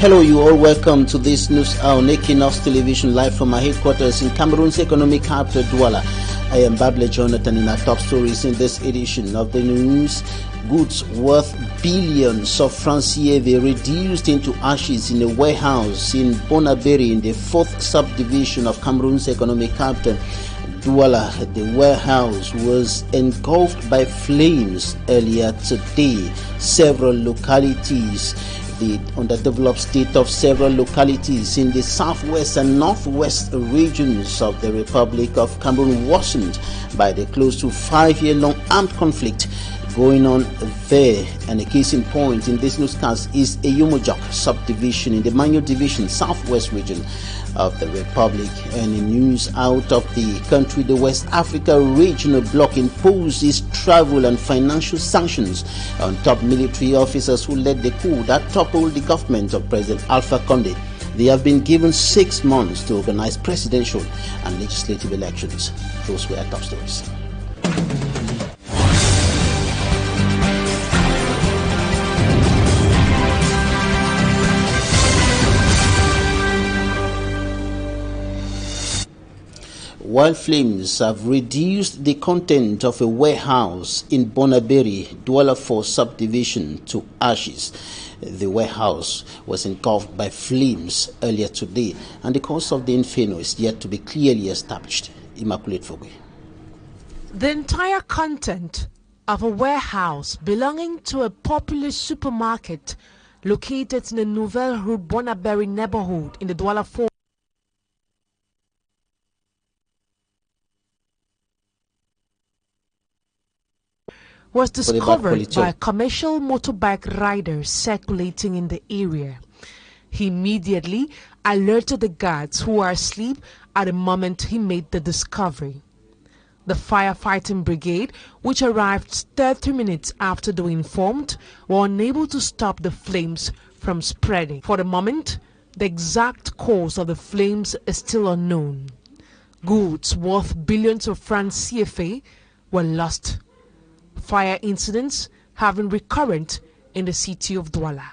Hello, you all. Welcome to this news hour on Equinoxe television, live from our headquarters in Cameroon's economic capital, Douala. I am Bable Jonathan. In our top stories in this edition of the news: goods worth billions of francs CFA reduced into ashes in a warehouse in Bonaberi in the 4th subdivision of Cameroon's economic capital, Douala. The warehouse was engulfed by flames earlier today. Several localities, the underdeveloped state of several localities in the southwest and northwest regions of the Republic of Cameroon worsened by the close to 5-year-long armed conflict going on there. And a case in point in this newscast is a Yomojok subdivision in the Manyo Division, southwest region of the Republic. And in news out of the country, the West Africa regional bloc imposes travel and financial sanctions on top military officers who led the coup that toppled the government of President Alpha Conde. They have been given 6 months to organize presidential and legislative elections. Those were our top stories. While flames have reduced the content of a warehouse in Bonaberi, Douala 4 subdivision, to ashes, the warehouse was engulfed by flames earlier today, and the cause of the inferno is yet to be clearly established. Immaculate Fogwe. The entire content of a warehouse belonging to a popular supermarket located in the Nouvelle Rue Bonaberi neighborhood in the Douala 4 was discovered by a commercial motorbike rider circulating in the area. He immediately alerted the guards who were asleep at the moment he made the discovery. The firefighting brigade, which arrived 30 minutes after they were informed, were unable to stop the flames from spreading. For the moment, the exact cause of the flames is still unknown. Goods worth billions of francs CFA were lost. Fire incidents have been recurrent in the city of Douala.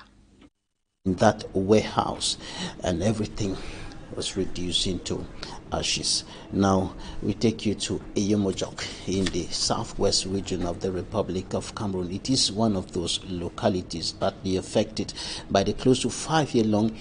In that warehouse, and everything was reduced into ashes. Now we take you to Yomojok in the southwest region of the Republic of Cameroon. It is one of those localities badly affected by the close to 5-year-long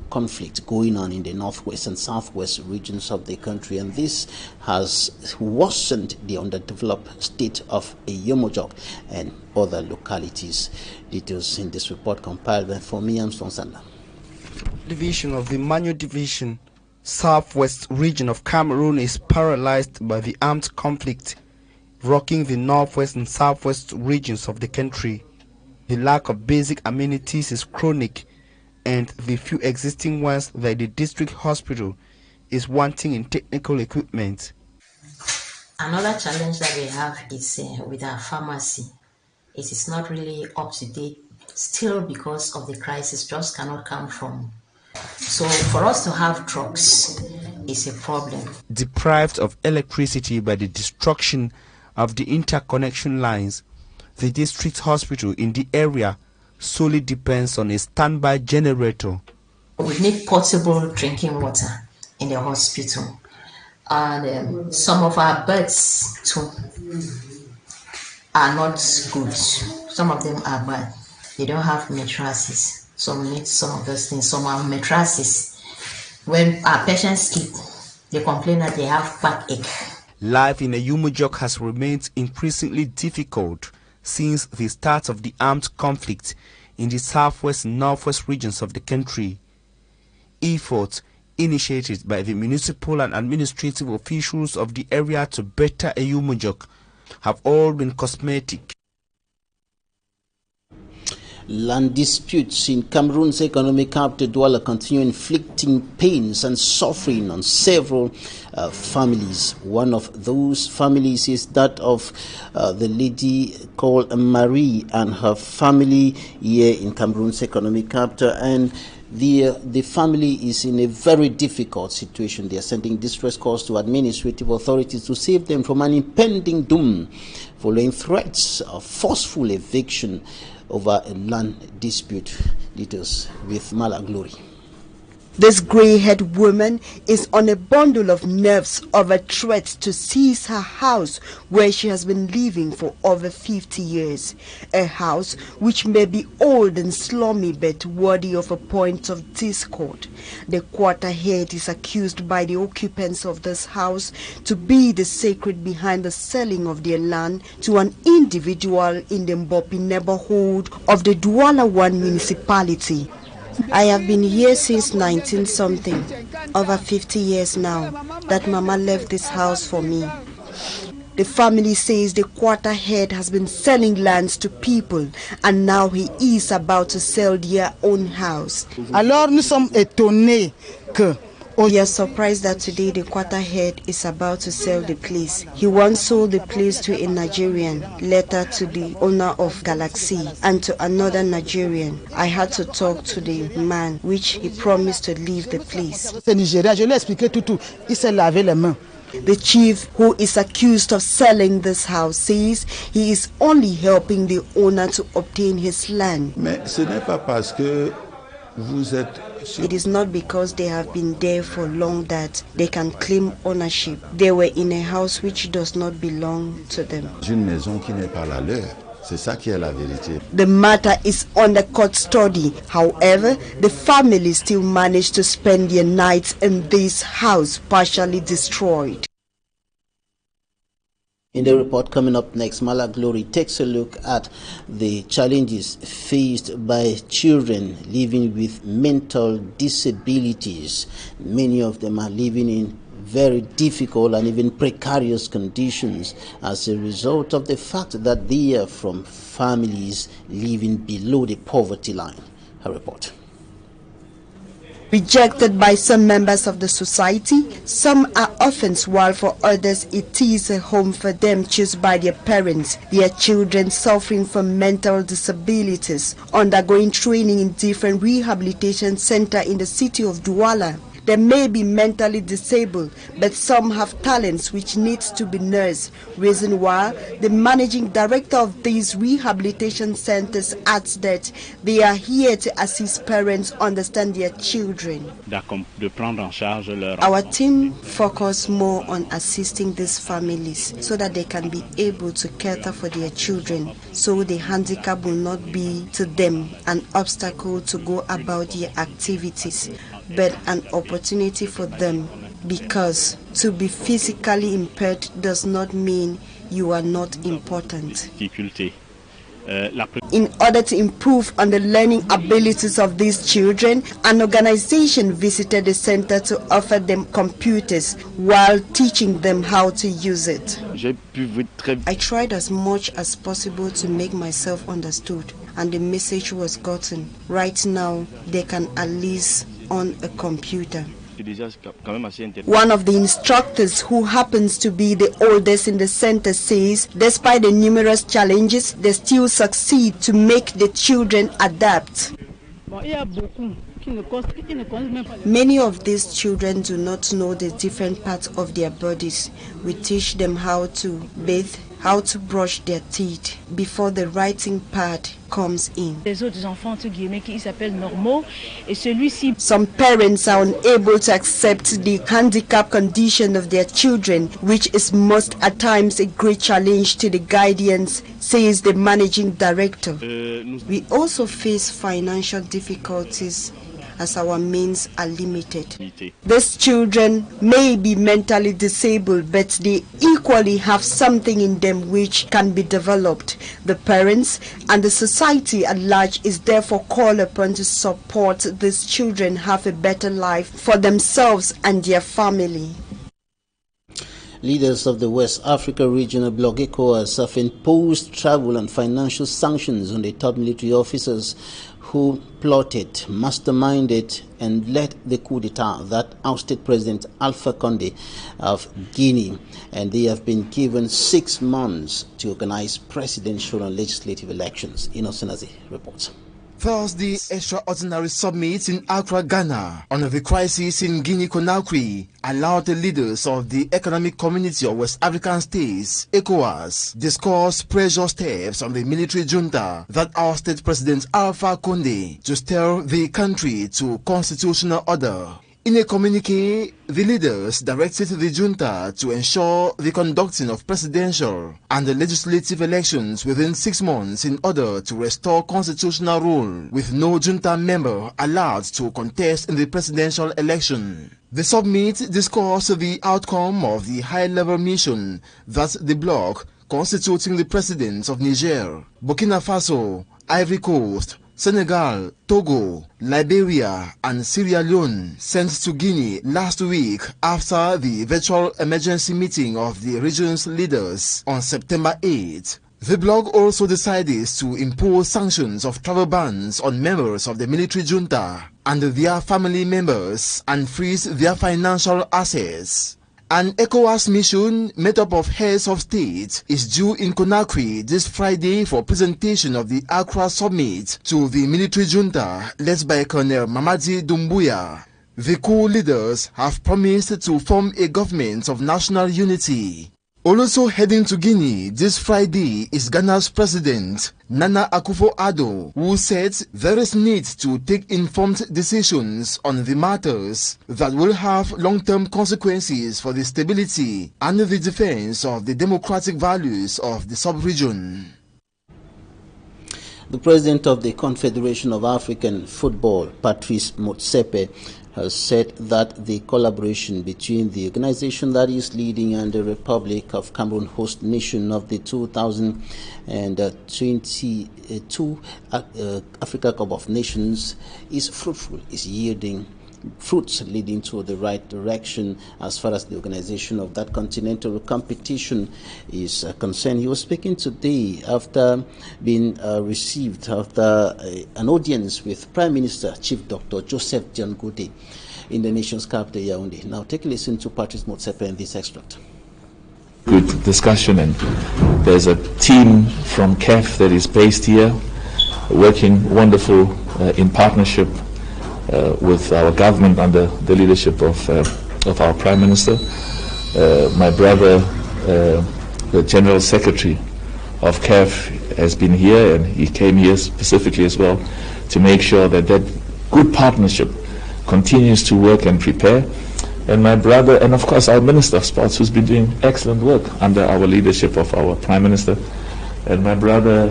conflict going on in the northwest and southwest regions of the country, and this has worsened the underdeveloped state of Yomojok and other localities. Details in this report compiled by Fomi Armstrong Sandler. Division of the Manyo Division, southwest region of Cameroon is paralyzed by the armed conflict rocking the northwest and southwest regions of the country. The lack of basic amenities is chronic, and the few existing ones like the district hospital is wanting in technical equipment. Another challenge that we have is with our pharmacy. It is not really up to date still because of the crisis, drugs cannot come from. So for us to have drugs is a problem. Deprived of electricity by the destruction of the interconnection lines, the district hospital in the area solely depends on a standby generator. We need portable drinking water in the hospital, and some of our beds too are not good. Some of them are bad. They don't have mattresses, so we need some of those things. Some are mattresses. When our patients sleep, they complain that they have backache. Life in a Yomojok has remained increasingly difficult since the start of the armed conflict in the southwest and northwest regions of the country. Efforts initiated by the municipal and administrative officials of the area to better a Yomojok have all been cosmetic. Land disputes in Cameroon's economic capital, Douala, continue inflicting pains and suffering on several families. One of those families is that of the lady called Marie and her family here in Cameroon's economic capital, and the family is in a very difficult situation. They are sending distress calls to administrative authorities to save them from an impending doom following threats of forceful eviction over a land dispute. Details with Mala Glory. This grey-haired woman is on a bundle of nerves over threat to seize her house where she has been living for over 50 years. A house which may be old and slummy but worthy of a point of discord. The quarterhead is accused by the occupants of this house to be the secret behind the selling of their land to an individual in the Mbopi neighborhood of the Douala 1 municipality. I have been here since 19-something, over 50 years now, that Mama left this house for me. The family says the quarterhead has been selling lands to people and now he is about to sell their own house. Alors nous sommes étonnés que we are surprised that today the quarterhead is about to sell the place. He once sold the place to a Nigerian, later to the owner of Galaxy, and to another Nigerian. I had to talk to the man, which he promised to leave the place. C'est Nigérien, je lui ai expliqué tout. Il s'est lavé les mains. The chief, who is accused of selling this house, says he is only helping the owner to obtain his land. Mais ce n'est pas parce que vous êtes. It is not because they have been there for long that they can claim ownership. They were in a house which does not belong to them. Une maison qui n'est pas la leur. C'est ça qui est la vérité. The matter is under court study. However, the family still managed to spend their nights in this house partially destroyed. In the report coming up next, Mala Glory takes a look at the challenges faced by children living with mental disabilities. Many of them are living in very difficult and even precarious conditions as a result of the fact that they are from families living below the poverty line. A report. Rejected by some members of the society, some are orphans, while for others it is a home for them chosen by their parents. Their children suffering from mental disabilities, undergoing training in different rehabilitation centers in the city of Douala. They may be mentally disabled, but some have talents which needs to be nursed. Reason why the managing director of these rehabilitation centers adds that they are here to assist parents understand their children. Our team focus more on assisting these families so that they can be able to cater for their children, so the handicap will not be to them an obstacle to go about their activities, but an opportunity for them, because to be physically impaired does not mean you are not important. In order to improve on the learning abilities of these children, an organization visited the center to offer them computers while teaching them how to use it. I tried as much as possible to make myself understood, and the message was gotten. Right now, they can at least on a computer. One of the instructors, who happens to be the oldest in the center, says despite the numerous challenges, they still succeed to make the children adapt. Many of these children do not know the different parts of their bodies. We teach them how to bathe, how to brush their teeth before the writing part comes in. Some parents are unable to accept the handicap condition of their children, which is most at times a great challenge to the guardians, says the managing director. We also face financial difficulties as our means are limited. These children may be mentally disabled, but they equally have something in them which can be developed. The parents and the society at large is therefore called upon to support these children have a better life for themselves and their family. Leaders of the West Africa Regional Bloc ECOWAS have imposed travel and financial sanctions on the top military officers who plotted, masterminded, and led the coup d'etat that ousted President Alpha Condé of Guinea. And they have been given 6 months to organize presidential and legislative elections. Innocent reports. Thus, the extraordinary summit in Accra, Ghana, on the crisis in Guinea-Conakry allowed the leaders of the Economic Community of West African States, ECOWAS, discuss pressure steps on the military junta that ousted President Alpha Condé to steer the country to constitutional order. In a communique, the leaders directed the junta to ensure the conducting of presidential and legislative elections within 6 months in order to restore constitutional rule, with no junta member allowed to contest in the presidential election. The summit discussed the outcome of the high-level mission that the bloc, constituting the presidents of Niger, Burkina Faso, Ivory Coast, Senegal, Togo, Liberia, and Sierra Leone sent to Guinea last week after the virtual emergency meeting of the region's leaders on September 8. The bloc also decided to impose sanctions of travel bans on members of the military junta and their family members and freeze their financial assets. An ECOWAS mission made up of heads of state is due in Conakry this Friday for presentation of the Accra summit to the military junta led by Colonel Mamadi Doumbouya. The coup leaders have promised to form a government of national unity. Also heading to Guinea this Friday is Ghana's president, Nana Akufo-Addo, who said there is need to take informed decisions on the matters that will have long-term consequences for the stability and the defense of the democratic values of the sub-region. The president of the Confederation of African Football, Patrice Motsepe, has said that the collaboration between the organization that is leading and the Republic of Cameroon, host nation of the 2022 Africa Cup of Nations, is fruitful, is yielding fruits leading to the right direction as far as the organization of that continental competition is concerned. He was speaking today after being received after an audience with Prime Minister Chief Dr. Joseph Diangoude in the nation's capital, Yaoundé. Now take a listen to Patrice Motsepe in this extract. Good discussion, and there's a team from CAF that is based here, working wonderful in partnership with our government under the leadership of our Prime Minister. My brother, the General Secretary of CAF, has been here, and he came here specifically as well to make sure that that good partnership continues to work and prepare. And my brother, and of course our Minister of Sports, who's been doing excellent work under our leadership of our Prime Minister, and my brother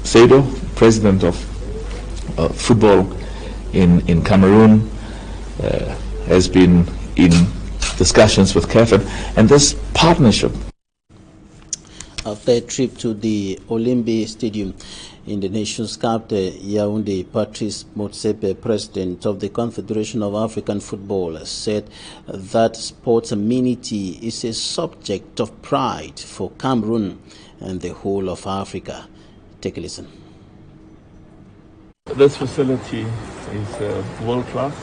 Seydou, President of football in Cameroon, has been in discussions with CAF, and this partnership. After a trip to the Olimbe Stadium in the nation's capital, Yaoundé, Patrice Motsepe, president of the Confederation of African Football, said that sports amenity is a subject of pride for Cameroon and the whole of Africa. Take a listen. This facility is world-class.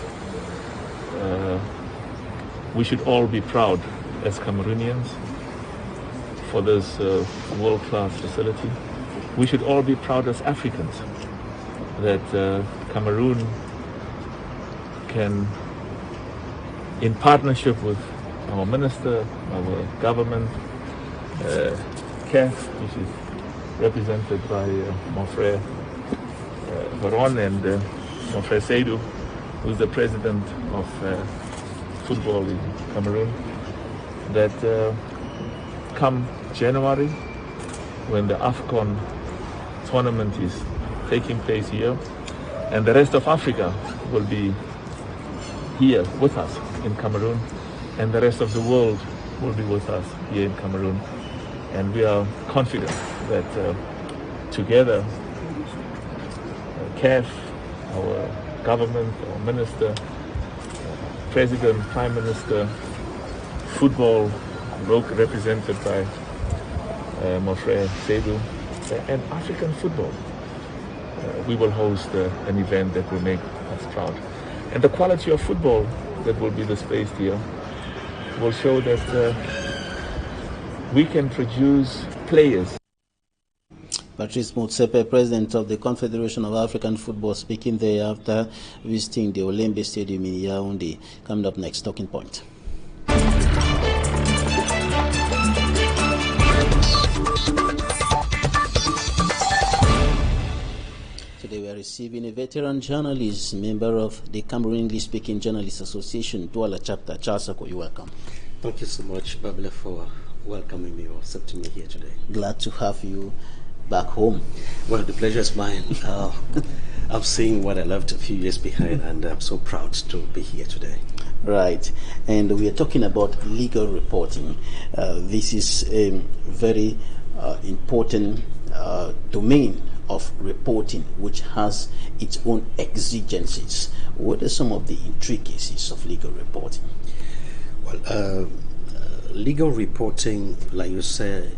We should all be proud as Cameroonians for this world-class facility. We should all be proud as Africans that Cameroon can, in partnership with our minister, our government, CAF, which is represented by mon frère Veron, and mon frère Seydou, who's the president of football in Cameroon, that come January, when the AFCON tournament is taking place here, and the rest of Africa will be here with us in Cameroon, and the rest of the world will be with us here in Cameroon. And we are confident that together, CAF, our government, our minister, president, prime minister, football, represented by mon frère Seydou, and African football, we will host an event that will make us proud. And the quality of football that will be displayed here will show that we can produce players. Patrice Motsepe, president of the Confederation of African Football, speaking there after visiting the Olembe Stadium in Yaoundé. Coming up next, Talking Point. Today we are receiving a veteran journalist, member of the Cameroon English-speaking Journalists Association, Douala chapter. Charles Ako, you're welcome. Thank you so much, Babla, for welcoming me or accepting me here today. Glad to have you back home. Well, the pleasure is mine. I'm seeing what I left a few years behind, and I'm so proud to be here today. Right, and we are talking about legal reporting. This is a very important domain of reporting, which has its own exigencies. What are some of the intricacies of legal reporting? Well, legal reporting, like you said,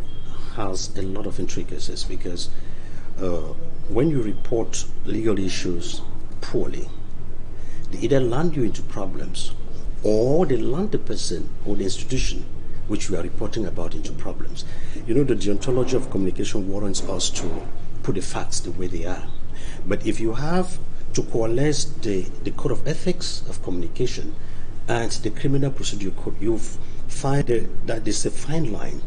has a lot of intricacies because when you report legal issues poorly, they either land you into problems or they land the person or the institution which we are reporting about into problems. You know, the deontology of communication warrants us to put the facts the way they are. But if you have to coalesce the code of ethics of communication and the criminal procedure code, you find that there's a fine line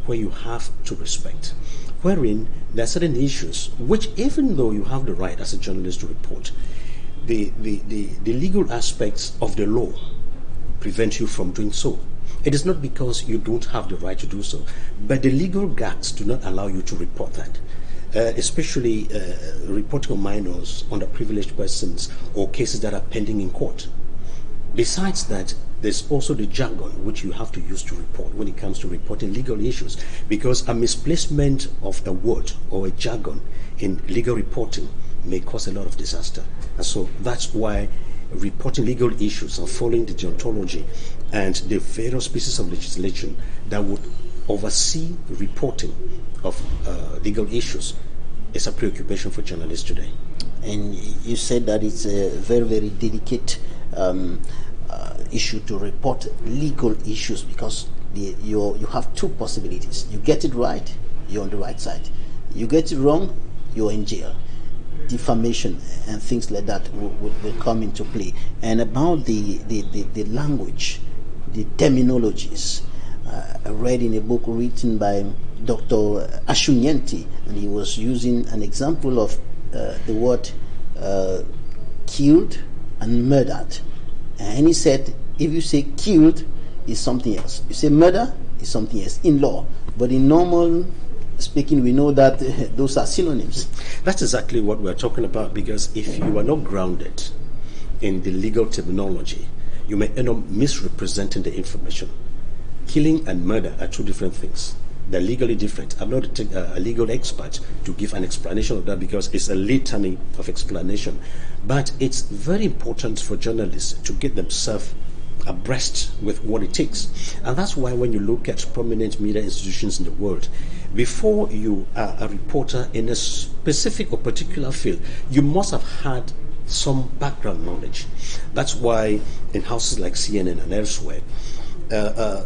where you have to respect, wherein there are certain issues which, even though you have the right as a journalist to report, the legal aspects of the law prevent you from doing so. It is not because you don't have the right to do so, but the legal gaps do not allow you to report that. Especially reporting on minors, underprivileged persons, or cases that are pending in court. Besides that, there's also the jargon which you have to use to report when it comes to reporting legal issues, because a misplacement of a word or a jargon in legal reporting may cause a lot of disaster. And so that's why reporting legal issues and following the deontology and the various pieces of legislation that would oversee reporting of legal issues is a preoccupation for journalists today. And you said that it's a very, very delicate issue to report legal issues because you have two possibilities. You get it right, you're on the right side. You get it wrong, you're in jail. Defamation and things like that will come into play. And about the language, the terminologies, I read in a book written by Dr. Ashunyenti, and he was using an example of the word killed and murdered. And he said, if you say killed, is something else. You say murder, is something else in law. But in normal speaking, we know that those are synonyms. That's exactly what we're talking about, because if you are not grounded in the legal terminology, you may end up misrepresenting the information. Killing and murder are two different things. They're legally different. I'm not a legal expert to give an explanation of that because it's a litany of explanation. But it's very important for journalists to get themselves abreast with what it takes. And that's why when you look at prominent media institutions in the world, before you are a reporter in a specific or particular field, you must have had some background knowledge. That's why in houses like CNN and elsewhere,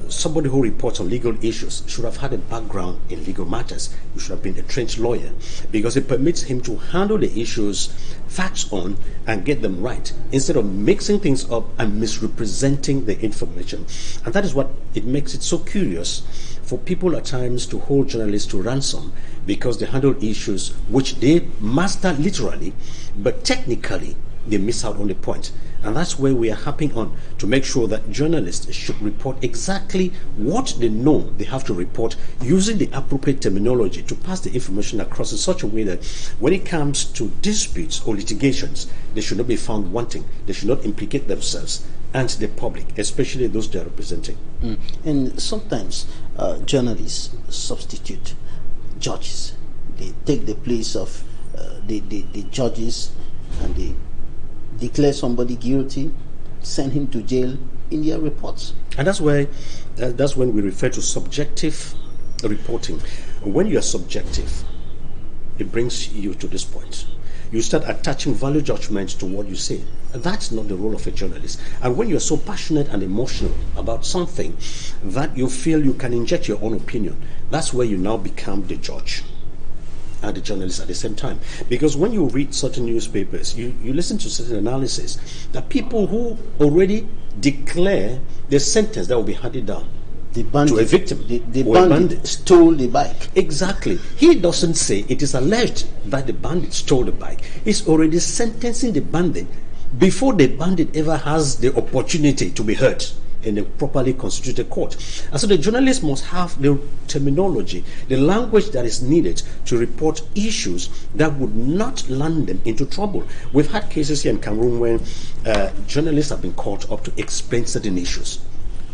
somebody who reports on legal issues should have had a background in legal matters. You should have been a trained lawyer, because it permits him to handle the issues facts on and get them right, instead of mixing things up and misrepresenting the information. And that is what it makes it so curious for people at times to hold journalists to ransom, because they handle issues which they master literally, but technically they miss out on the point. And that's where we are harping on to make sure that journalists should report exactly what they know they have to report, using the appropriate terminology to pass the information across in such a way that when it comes to disputes or litigations, they should not be found wanting. They should not implicate themselves and the public, especially those they are representing. And sometimes journalists substitute judges. They take the place of the judges, and they declare somebody guilty, send him to jail in their reports. And that's why that's when we refer to subjective reporting. When you are subjective, it brings you to this point. You start attaching value judgment to what you say. That's not the role of a journalist. And when you're so passionate and emotional about something that you feel you can inject your own opinion, that's where you now become the judge. and the journalists at the same time. Because when you read certain newspapers, you listen to certain analysis, that people who already declare the sentence that will be handed down to a victim. The bandit stole the bike. Exactly. He doesn't say it is alleged that the bandit stole the bike. He's already sentencing the bandit before the bandit ever has the opportunity to be heard in a properly constituted court. And so the journalist must have the terminology, the language that is needed to report issues that would not land them into trouble. We've had cases here in Cameroon when journalists have been called up to explain certain issues.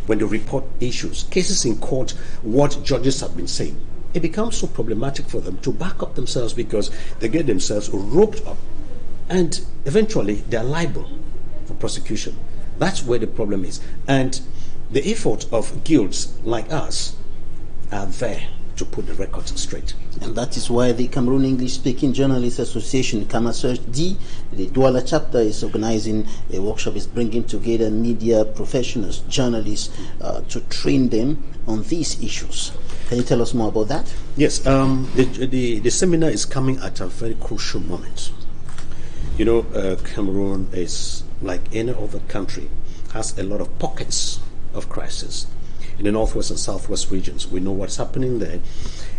When they report issues, cases in court, what judges have been saying, it becomes so problematic for them to back up themselves because they get themselves roped up and eventually they are liable for prosecution. That's where the problem is. And the effort of guilds like us are there to put the records straight. And that is why the Cameroon English-speaking Journalists Association, CAMASEARCH-D, the Douala chapter, is organizing a workshop, is bringing together media professionals, journalists, to train them on these issues. Can you tell us more about that? Yes, the seminar is coming at a very crucial moment. You know, Cameroon is like any other country, has a lot of pockets of crisis. In the northwest and southwest regions, we know what's happening there.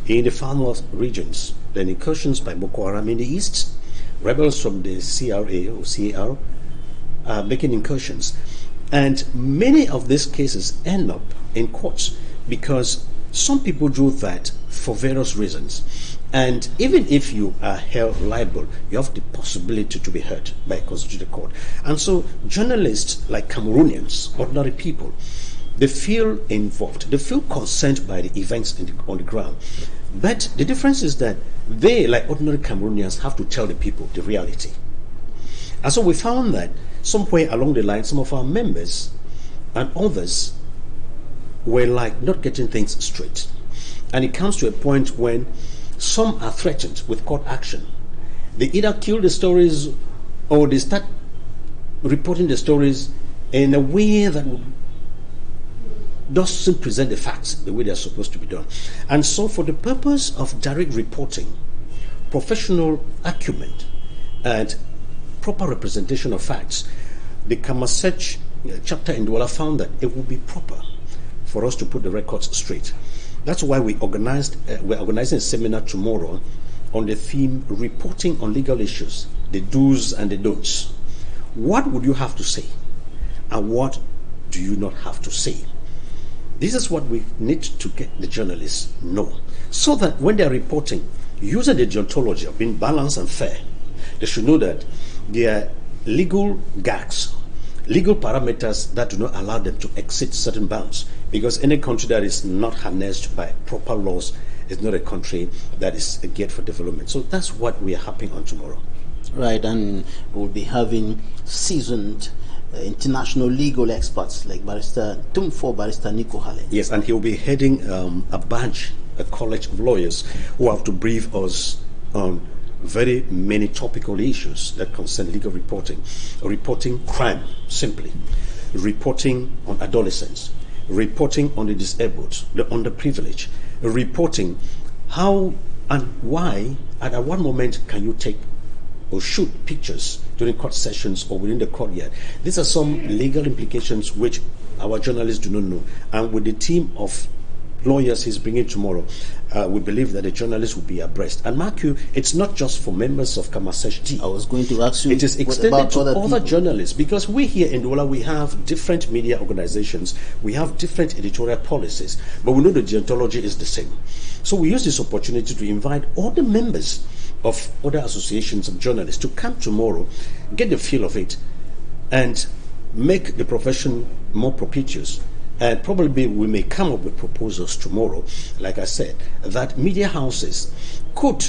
In the far north regions, then incursions by Boko Haram in the east, rebels from the CRA or CAR are making incursions. And many of these cases end up in courts because some people do that for various reasons. And even if you are held liable, you have the possibility to be heard by a constituted court. And so journalists like Cameroonians, ordinary people, they feel involved, they feel concerned by the events on the ground. But the difference is that they, like ordinary Cameroonians, have to tell the people the reality. And so we found that somewhere along the line, some of our members and others were like not getting things straight. And it comes to a point when some are threatened with court action. They either kill the stories or they start reporting the stories in a way that doesn't present the facts the way they're supposed to be done. And so for the purpose of direct reporting, professional acumen, and proper representation of facts, the CAMASEARCH chapter in Douala found that it would be proper for us to put the records straight. That's why we're organizing a seminar tomorrow on the theme reporting on legal issues, the do's and the don'ts. What would you have to say and what do you not have to say? This is what we need to get the journalists know, so that when they're reporting, using the deontology of being balanced and fair, they should know that there are legal gags, legal parameters that do not allow them to exceed certain bounds, because any country that is not harnessed by proper laws is not a country that is geared for development. So that's what we are harping on tomorrow. Right, and we'll be having seasoned international legal experts like Barrister Tumfo, Barrister Nico Hale. Yes, and he'll be heading a college of lawyers who have to brief us on very many topical issues that concern legal reporting crime, simply, reporting on adolescents, reporting on the disabled, the underprivileged, reporting how and why and at what moment can you take or shoot pictures during court sessions or within the courtyard. These are some legal implications which our journalists do not know. And with the team of lawyers he's bringing tomorrow, we believe that the journalists will be abreast. And mark you, it's not just for members of CAMASEARCH-D. I was going to ask you, it is extended to other journalists, because we here in Douala, we have different media organizations, we have different editorial policies, but we know the deontology is the same. So we use this opportunity to invite all the members of other associations of journalists to come tomorrow, get the feel of it, and make the profession more propitious. And probably we may come up with proposals tomorrow, like I said, that media houses could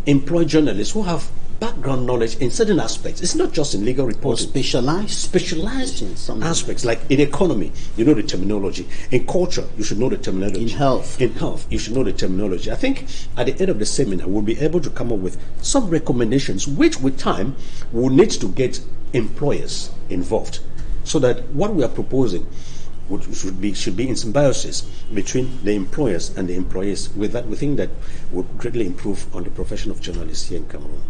employ journalists who have background knowledge in certain aspects. It's not just in legal reporting. Or specialized in some aspects, like in economy, you know the terminology. In culture, you should know the terminology. In health, you should know the terminology. I think at the end of the seminar, we'll be able to come up with some recommendations, which with time, we'll need to get employers involved, so that what we are proposing should be in symbiosis between the employers and the employees. With that, we think that would greatly improve on the profession of journalists here in Cameroon.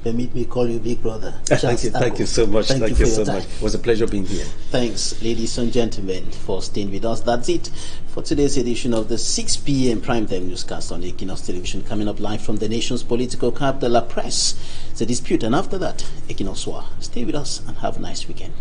Permit me call you Big Brother. Thank you so much. Thank you so much. It was a pleasure being here. Thanks, ladies and gentlemen, for staying with us. That's it for today's edition of the 6 p.m. primetime newscast on Equinoxe Television, coming up live from the nation's political capital, La Presse. It's a dispute, and after that, Equinoxe Soir. Stay with us and have a nice weekend.